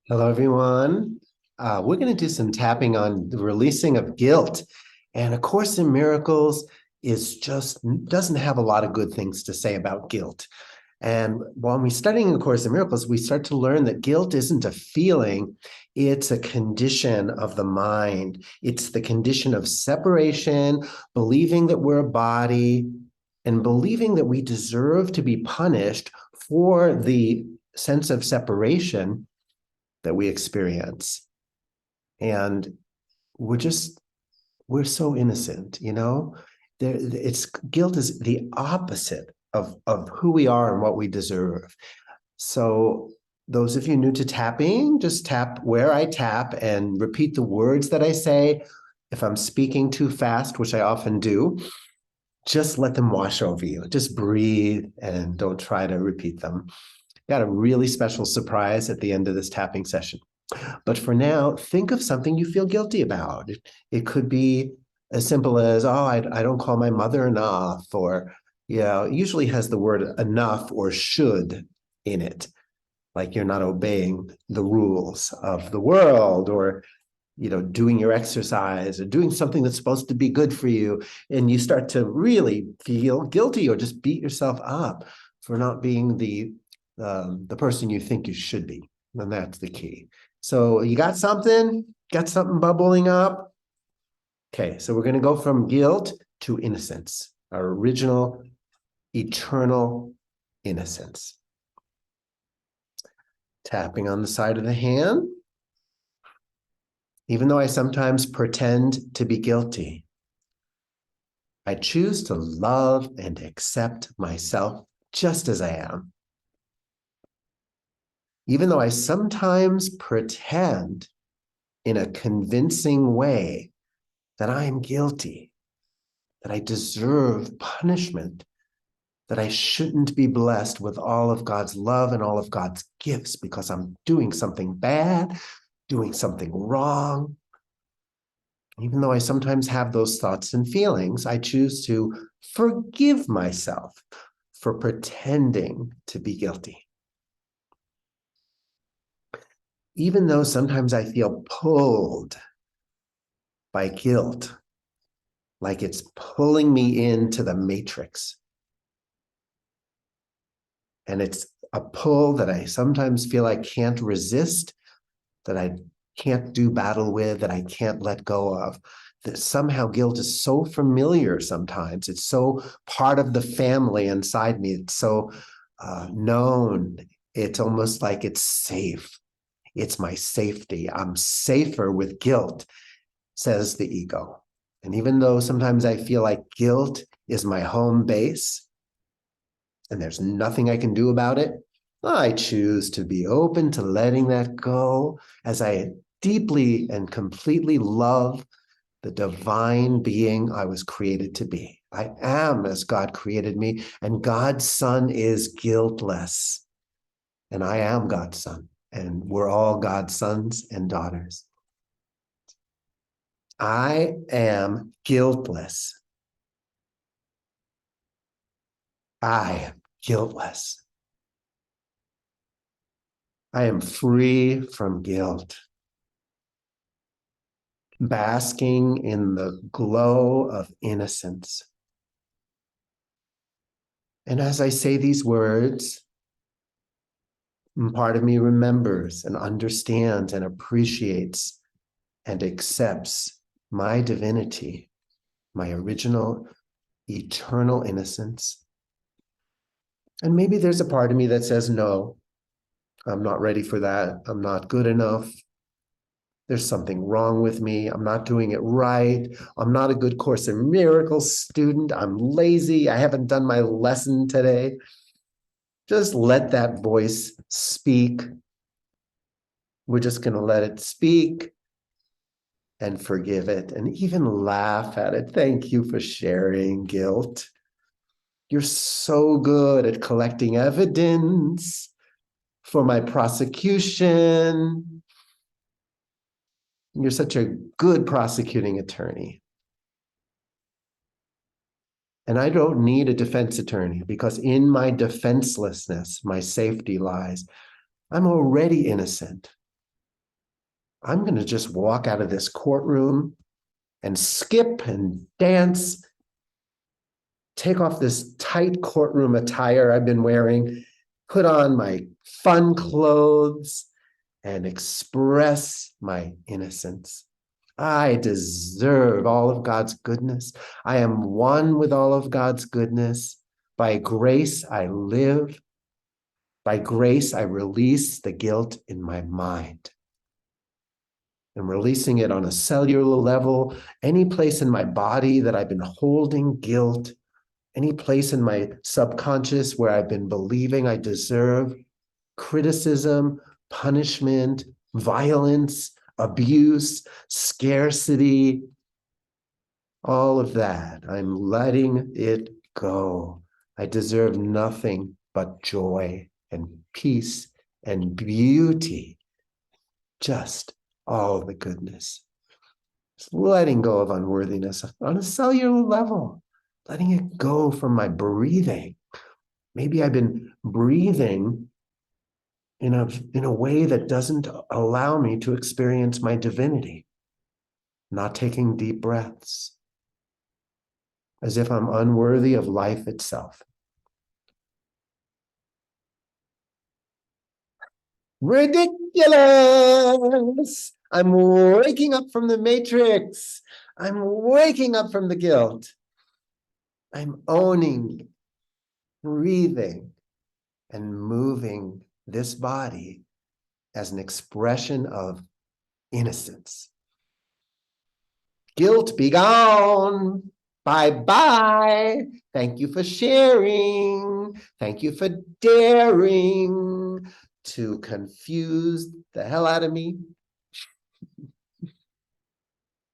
Hello, everyone. We're going to do some tapping on the releasing of guilt. And A Course in Miracles doesn't have a lot of good things to say about guilt. And when we're studying A Course in Miracles, we start to learn that guilt isn't a feeling, it's a condition of the mind. It's the condition of separation, believing that we're a body, and believing that we deserve to be punished for the sense of separation that we experience. And we're just, we're so innocent, you know? Guilt is the opposite of who we are and what we deserve. So those of you new to tapping, just tap where I tap and repeat the words that I say. If I'm speaking too fast, which I often do, just let them wash over you. Just breathe and don't try to repeat them. Got a really special surprise at the end of this tapping session. But for now, think of something you feel guilty about. It could be as simple as, oh, I don't call my mother enough, or, it usually has the word enough or should in it, like you're not obeying the rules of the world, or, doing your exercise or doing something that's supposed to be good for you. And you start to really feel guilty or just beat yourself up for not being the person you think you should be. And that's the key. So you got something? Got something bubbling up? Okay, so we're going to go from guilt to innocence, our original, eternal innocence. Tapping on the side of the hand. Even though I sometimes pretend to be guilty, I choose to love and accept myself just as I am. Even though I sometimes pretend in a convincing way that I am guilty, that I deserve punishment, that I shouldn't be blessed with all of God's love and all of God's gifts because I'm doing something bad, doing something wrong. Even though I sometimes have those thoughts and feelings, I choose to forgive myself for pretending to be guilty. Even though sometimes I feel pulled by guilt, like it's pulling me into the matrix. And it's a pull that I sometimes feel I can't resist, that I can't do battle with, that I can't let go of. That somehow guilt is so familiar sometimes. It's so part of the family inside me. It's so known. It's almost like it's safe. It's my safety. I'm safer with guilt, says the ego. And even though sometimes I feel like guilt is my home base and there's nothing I can do about it, I choose to be open to letting that go as I deeply and completely love the divine being I was created to be. I am as God created me, and God's Son is guiltless. And I am God's Son, and we're all God's sons and daughters. I am guiltless. I am guiltless. I am free from guilt, basking in the glow of innocence. And as I say these words, part of me remembers and understands and appreciates and accepts my divinity, my original eternal innocence. And maybe there's a part of me that says, no, I'm not ready for that. I'm not good enough. There's something wrong with me. I'm not doing it right. I'm not a good Course in Miracles student. I'm lazy. I haven't done my lesson today. Just let that voice speak. We're just going to let it speak and forgive it and even laugh at it. Thank you for sharing, guilt. You're so good at collecting evidence for my prosecution. You're such a good prosecuting attorney. And I don't need a defense attorney because in my defenselessness, my safety lies. I'm already innocent. I'm going to just walk out of this courtroom and skip and dance, take off this tight courtroom attire I've been wearing, put on my fun clothes, and express my innocence. I deserve all of God's goodness. I am one with all of God's goodness. By grace, I live. By grace, I release the guilt in my mind. And releasing it on a cellular level, any place in my body that I've been holding guilt, any place in my subconscious where I've been believing I deserve criticism, punishment, violence, abuse, scarcity, all of that. I'm letting it go. I deserve nothing but joy and peace and beauty, just all the goodness. Just letting go of unworthiness on a cellular level, letting it go from my breathing. Maybe I've been breathing in a way that doesn't allow me to experience my divinity, not taking deep breaths, as if I'm unworthy of life itself. Ridiculous! I'm waking up from the matrix. I'm waking up from the guilt. I'm owning, breathing, and moving this body as an expression of innocence. Guilt be gone. Bye-bye. Thank you for sharing. Thank you for daring to confuse the hell out of me.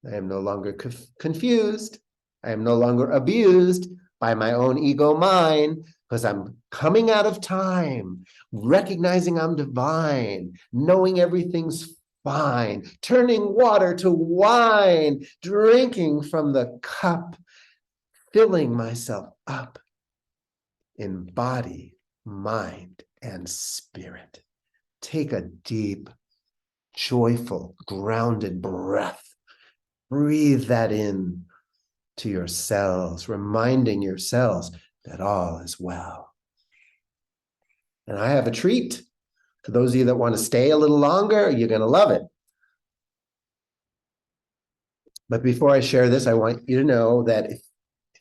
I am no longer confused. I am no longer abused by my own ego mind, because I'm coming out of time, recognizing I'm divine, knowing everything's fine, turning water to wine, drinking from the cup, filling myself up in body, mind, and spirit. Take a deep, joyful, grounded breath. Breathe that in to your cells, reminding your cells that all is well. And I have a treat. For those of you that want to stay a little longer, you're going to love it. But before I share this, I want you to know that if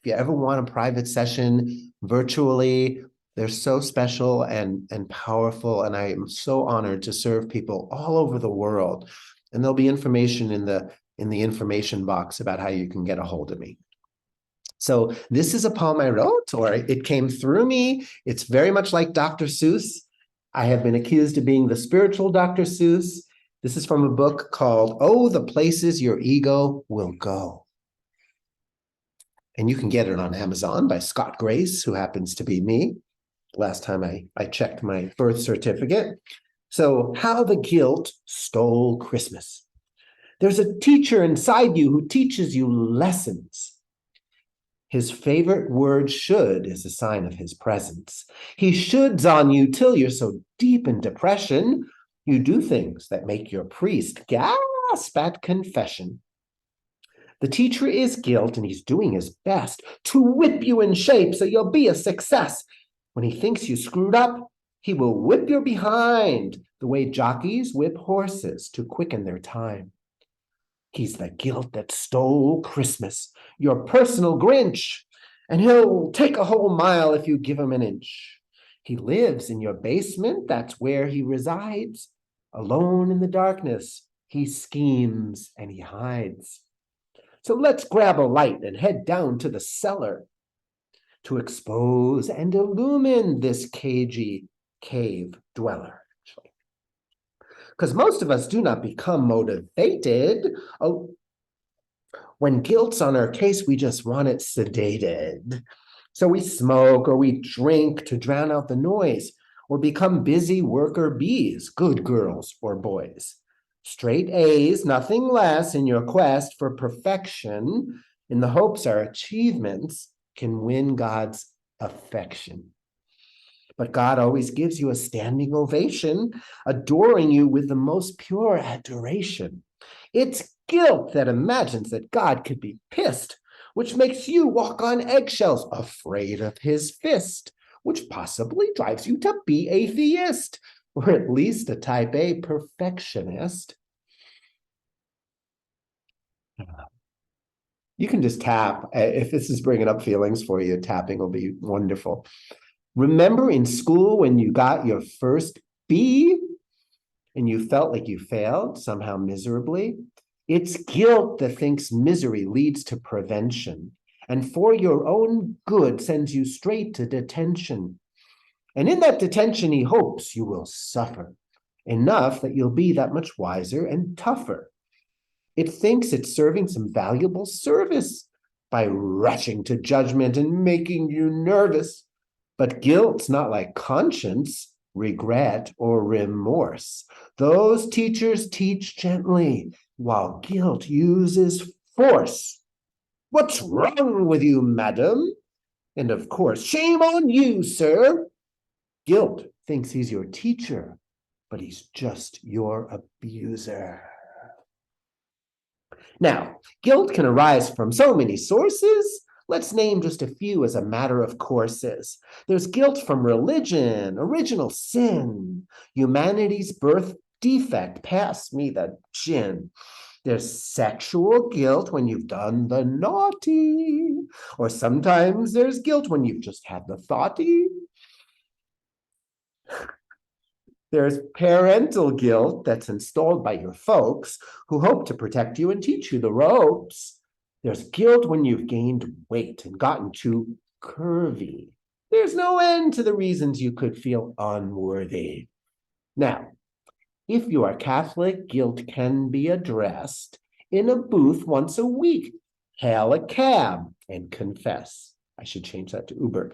you ever want a private session virtually, they're so special and powerful. And I am so honored to serve people all over the world. And there'll be information in the information box about how you can get a hold of me. So this is a poem I wrote, or it came through me. It's very much like Dr. Seuss. I have been accused of being the spiritual Dr. Seuss. This is from a book called Oh, the Places Your Ego Will Go. And you can get it on Amazon by Scott Grace, who happens to be me. Last time I checked my birth certificate. So, how the guilt stole Christmas. There's a teacher inside you who teaches you lessons. His favorite word should is a sign of his presence. He shoulds on you till you're so deep in depression, you do things that make your priest gasp at confession. The teacher is guilt, and he's doing his best to whip you in shape so you'll be a success. When he thinks you screwed up, he will whip your behind the way jockeys whip horses to quicken their time. He's the guilt that stole Christmas, your personal Grinch, and he'll take a whole mile if you give him an inch. He lives in your basement, that's where he resides. Alone in the darkness, he schemes and he hides. So let's grab a light and head down to the cellar to expose and illumine this cagey cave dweller. Because most of us do not become motivated. Oh, when guilt's on our case, we just want it sedated. So we smoke or we drink to drown out the noise, or become busy worker bees, good girls or boys. Straight A's, nothing less in your quest for perfection, in the hopes our achievements can win God's affection. But God always gives you a standing ovation, adoring you with the most pure adoration. It's guilt that imagines that God could be pissed, which makes you walk on eggshells, afraid of his fist, which possibly drives you to be atheist, or at least a type A perfectionist. You can just tap. If this is bringing up feelings for you, tapping will be wonderful. Remember in school when you got your first B and you felt like you failed somehow miserably? It's guilt that thinks misery leads to prevention and for your own good sends you straight to detention. And in that detention, he hopes you will suffer enough that you'll be that much wiser and tougher. It thinks it's serving some valuable service by rushing to judgment and making you nervous. But guilt's not like conscience, regret, or remorse. Those teachers teach gently, while guilt uses force. What's wrong with you, madam? And of course, shame on you, sir. Guilt thinks he's your teacher, but he's just your abuser. Now, guilt can arise from so many sources. Let's name just a few as a matter of courses. There's guilt from religion, original sin, humanity's birth defect, pass me the gin. There's sexual guilt when you've done the naughty, or sometimes there's guilt when you've just had the thoughty. There's parental guilt that's installed by your folks who hope to protect you and teach you the ropes. There's guilt when you've gained weight and gotten too curvy. There's no end to the reasons you could feel unworthy. Now, if you are Catholic, guilt can be addressed in a booth once a week. Hail a cab and confess. I should change that to Uber.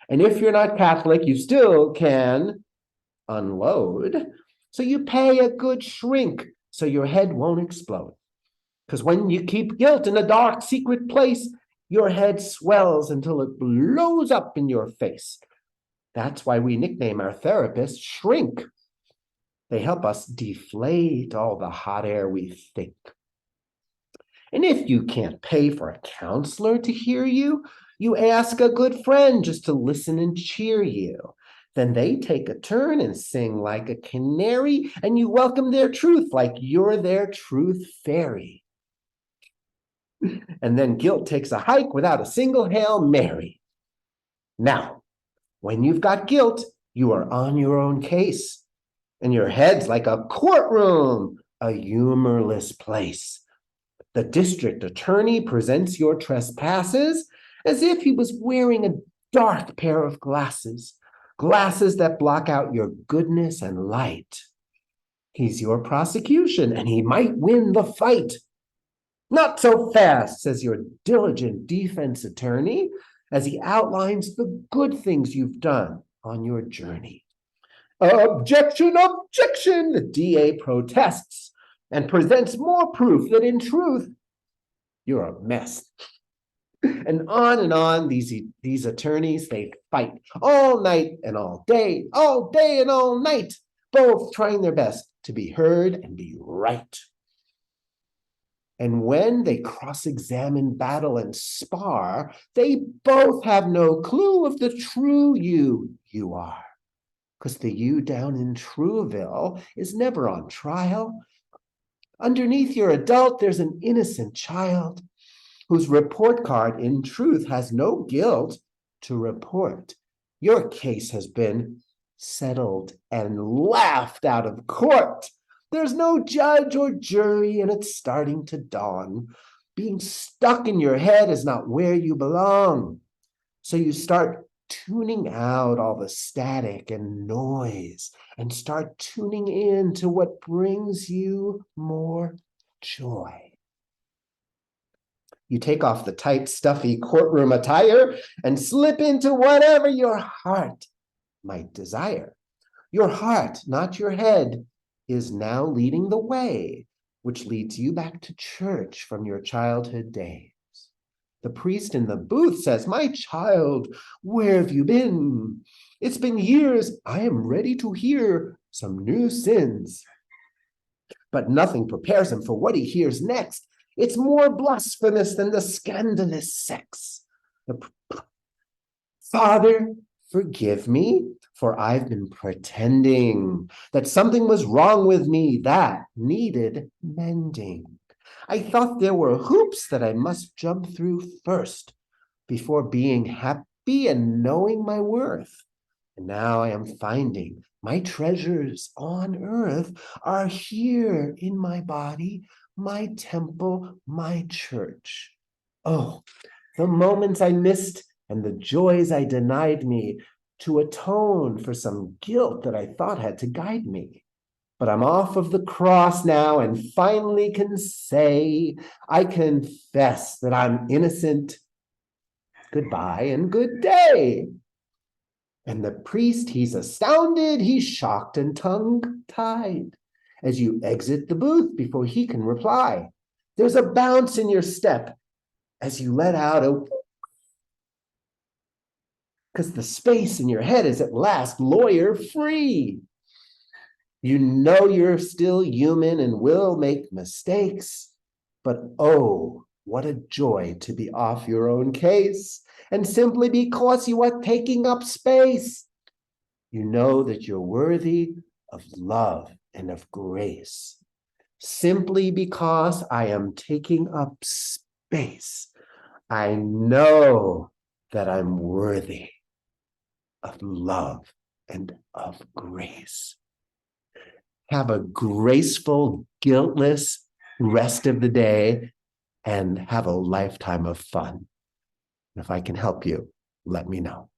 And if you're not Catholic, you still can unload. So you pay a good shrink so your head won't explode. Because when you keep guilt in a dark, secret place, your head swells until it blows up in your face. That's why we nickname our therapists Shrink. They help us deflate all the hot air we think. And if you can't pay for a counselor to hear you, you ask a good friend just to listen and cheer you. Then they take a turn and sing like a canary, and you welcome their truth like you're their truth fairy. And then guilt takes a hike without a single Hail Mary. Now, when you've got guilt, you are on your own case, and your head's like a courtroom, a humorless place. The district attorney presents your trespasses as if he was wearing a dark pair of glasses, glasses that block out your goodness and light. He's your prosecution, and he might win the fight. Not so fast, says your diligent defense attorney, as he outlines the good things you've done on your journey. Objection, objection, the DA protests and presents more proof that in truth, you're a mess. And on these attorneys, they fight all night and all day and all night, both trying their best to be heard and be right. And when they cross-examine, battle, and spar, they both have no clue of the true you are. Because the you down in Trueville is never on trial. Underneath your adult, there's an innocent child whose report card, in truth, has no guilt to report. Your case has been settled and laughed out of court. There's no judge or jury, and it's starting to dawn. Being stuck in your head is not where you belong. So you start tuning out all the static and noise and start tuning in to what brings you more joy. You take off the tight, stuffy courtroom attire and slip into whatever your heart might desire. Your heart, not your head, is now leading the way, which leads you back to church from your childhood days. The priest in the booth says, "My child, where have you been? It's been years. I am ready to hear some new sins." But nothing prepares him for what he hears next. It's more blasphemous than the scandalous sex. "Father, forgive me, for I've been pretending that something was wrong with me that needed mending. I thought there were hoops that I must jump through first before being happy and knowing my worth. And now I am finding my treasures on earth are here in my body, my temple, my church. Oh, the moments I missed and the joys I denied me to atone for some guilt that I thought had to guide me. But I'm off of the cross now and finally can say, I confess that I'm innocent. Goodbye and good day." And the priest, he's astounded, he's shocked and tongue-tied as you exit the booth before he can reply. There's a bounce in your step as you let out a because the space in your head is at last lawyer free. You know you're still human and will make mistakes, but oh, what a joy to be off your own case, and simply because you are taking up space. You know that you're worthy of love and of grace. Simply because I am taking up space, I know that I'm worthy of love and of grace. Have a graceful, guiltless rest of the day and have a lifetime of fun. If I can help you, let me know.